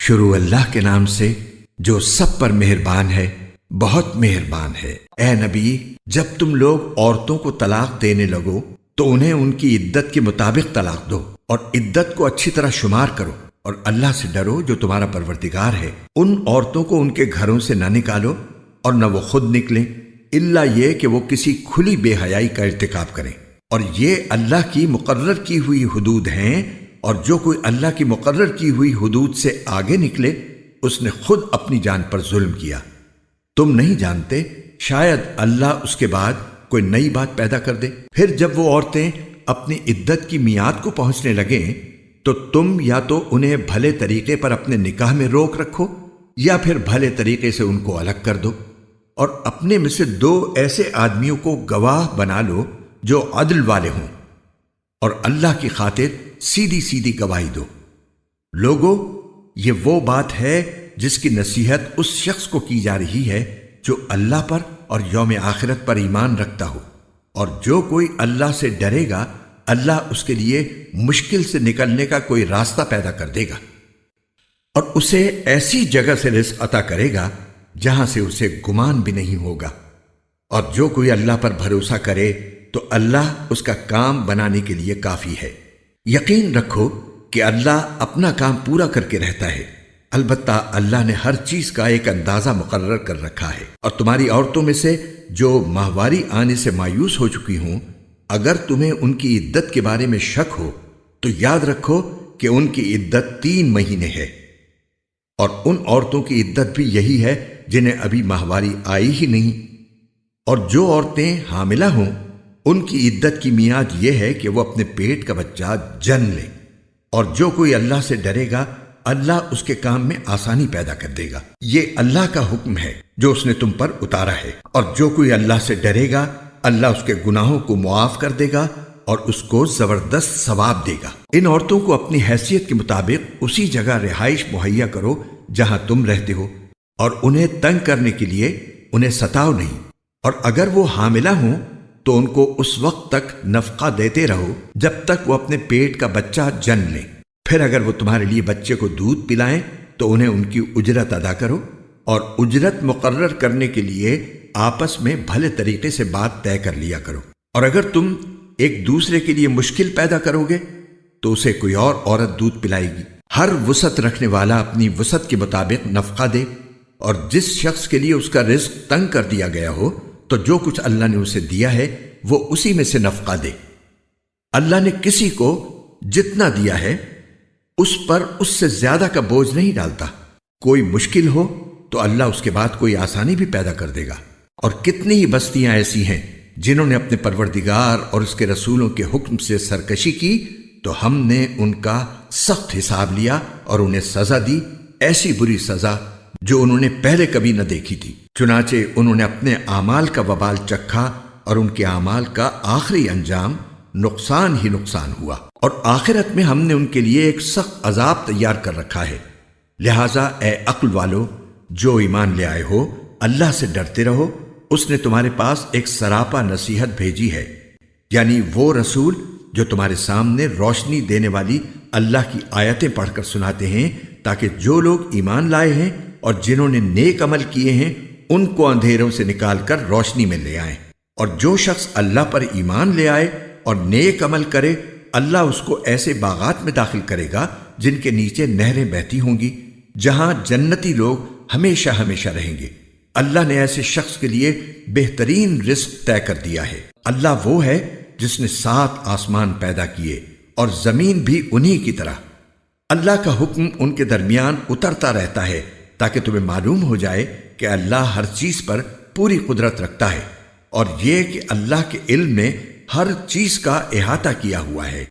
شروع اللہ کے نام سے جو سب پر مہربان ہے، بہت مہربان ہے۔ اے نبی، جب تم لوگ عورتوں کو طلاق دینے لگو تو انہیں ان کی عدت کے مطابق طلاق دو اور عدت کو اچھی طرح شمار کرو، اور اللہ سے ڈرو جو تمہارا پروردگار ہے۔ ان عورتوں کو ان کے گھروں سے نہ نکالو اور نہ وہ خود نکلیں، الا یہ کہ وہ کسی کھلی بے حیائی کا ارتکاب کریں، اور یہ اللہ کی مقرر کی ہوئی حدود ہیں، اور جو کوئی اللہ کی مقرر کی ہوئی حدود سے آگے نکلے اس نے خود اپنی جان پر ظلم کیا۔ تم نہیں جانتے، شاید اللہ اس کے بعد کوئی نئی بات پیدا کر دے۔ پھر جب وہ عورتیں اپنی عدت کی میعاد کو پہنچنے لگیں تو تم یا تو انہیں بھلے طریقے پر اپنے نکاح میں روک رکھو یا پھر بھلے طریقے سے ان کو الگ کر دو، اور اپنے میں سے 2 ایسے آدمیوں کو گواہ بنا لو جو عدل والے ہوں، اور اللہ کی خاطر سیدھی سیدھی گواہی دو۔ لوگو، یہ وہ بات ہے جس کی نصیحت اس شخص کو کی جا رہی ہے جو اللہ پر اور یوم آخرت پر ایمان رکھتا ہو، اور جو کوئی اللہ سے ڈرے گا اللہ اس کے لیے مشکل سے نکلنے کا کوئی راستہ پیدا کر دے گا، اور اسے ایسی جگہ سے رزق عطا کرے گا جہاں سے اسے گمان بھی نہیں ہوگا۔ اور جو کوئی اللہ پر بھروسہ کرے تو اللہ اس کا کام بنانے کے لیے کافی ہے۔ یقین رکھو کہ اللہ اپنا کام پورا کر کے رہتا ہے، البتہ اللہ نے ہر چیز کا ایک اندازہ مقرر کر رکھا ہے۔ اور تمہاری عورتوں میں سے جو ماہواری آنے سے مایوس ہو چکی ہوں، اگر تمہیں ان کی عدت کے بارے میں شک ہو تو یاد رکھو کہ ان کی عدت 3 مہینے ہے، اور ان عورتوں کی عدت بھی یہی ہے جنہیں ابھی ماہواری آئی ہی نہیں۔ اور جو عورتیں حاملہ ہوں ان کی عدت کی میعاد یہ ہے کہ وہ اپنے پیٹ کا بچہ جن لیں، اور جو کوئی اللہ سے ڈرے گا اللہ اس کے کام میں آسانی پیدا کر دے گا۔ یہ اللہ کا حکم ہے جو اس نے تم پر اتارا ہے، اور جو کوئی اللہ سے ڈرے گا اللہ اس کے گناہوں کو معاف کر دے گا اور اس کو زبردست ثواب دے گا۔ ان عورتوں کو اپنی حیثیت کے مطابق اسی جگہ رہائش مہیا کرو جہاں تم رہتے ہو، اور انہیں تنگ کرنے کے لیے انہیں ستاؤ نہیں، اور اگر وہ حاملہ ہوں تو ان کو اس وقت تک نفقہ دیتے رہو جب تک وہ اپنے پیٹ کا بچہ جن لیں۔ پھر اگر وہ تمہارے لیے بچے کو دودھ پلائیں تو انہیں ان کی اجرت ادا کرو، اور اجرت مقرر کرنے کے لیے آپس میں بھلے طریقے سے بات طے کر لیا کرو۔ اور اگر تم ایک دوسرے کے لیے مشکل پیدا کرو گے تو اسے کوئی اور عورت دودھ پلائے گی۔ ہر وسعت رکھنے والا اپنی وسعت کے مطابق نفقہ دے، اور جس شخص کے لیے اس کا رزق تنگ کر دیا گیا ہو تو جو کچھ اللہ نے اسے دیا ہے وہ اسی میں سے نفقہ دے۔ اللہ نے کسی کو جتنا دیا ہے اس پر اس سے زیادہ کا بوجھ نہیں ڈالتا۔ کوئی مشکل ہو تو اللہ اس کے بعد کوئی آسانی بھی پیدا کر دے گا۔ اور کتنی ہی بستیاں ایسی ہیں جنہوں نے اپنے پروردگار اور اس کے رسولوں کے حکم سے سرکشی کی تو ہم نے ان کا سخت حساب لیا اور انہیں سزا دی، ایسی بری سزا جو انہوں نے پہلے کبھی نہ دیکھی تھی۔ چنانچہ انہوں نے اپنے اعمال کا وبال چکھا، اور ان کے اعمال کا آخری انجام نقصان ہی نقصان ہوا، اور آخرت میں ہم نے ان کے لیے ایک سخت عذاب تیار کر رکھا ہے۔ لہٰذا اے عقل والو، جو ایمان لے آئے ہو اللہ سے ڈرتے رہو۔ اس نے تمہارے پاس ایک سراپا نصیحت بھیجی ہے، یعنی وہ رسول جو تمہارے سامنے روشنی دینے والی اللہ کی آیتیں پڑھ کر سناتے ہیں، تاکہ جو لوگ ایمان لائے ہیں اور جنہوں نے نیک عمل کیے ہیں ان کو اندھیروں سے نکال کر روشنی میں لے آئیں۔ اور جو شخص اللہ پر ایمان لے آئے اور نیک عمل کرے اللہ اس کو ایسے باغات میں داخل کرے گا جن کے نیچے نہریں بہتی ہوں گی، جہاں جنتی لوگ ہمیشہ ہمیشہ رہیں گے۔ اللہ نے ایسے شخص کے لیے بہترین رزق طے کر دیا ہے۔ اللہ وہ ہے جس نے 7 آسمان پیدا کیے اور زمین بھی انہی کی طرح۔ اللہ کا حکم ان کے درمیان اترتا رہتا ہے تاکہ تمہیں معلوم ہو جائے کہ اللہ ہر چیز پر پوری قدرت رکھتا ہے، اور یہ کہ اللہ کے علم نے ہر چیز کا احاطہ کیا ہوا ہے۔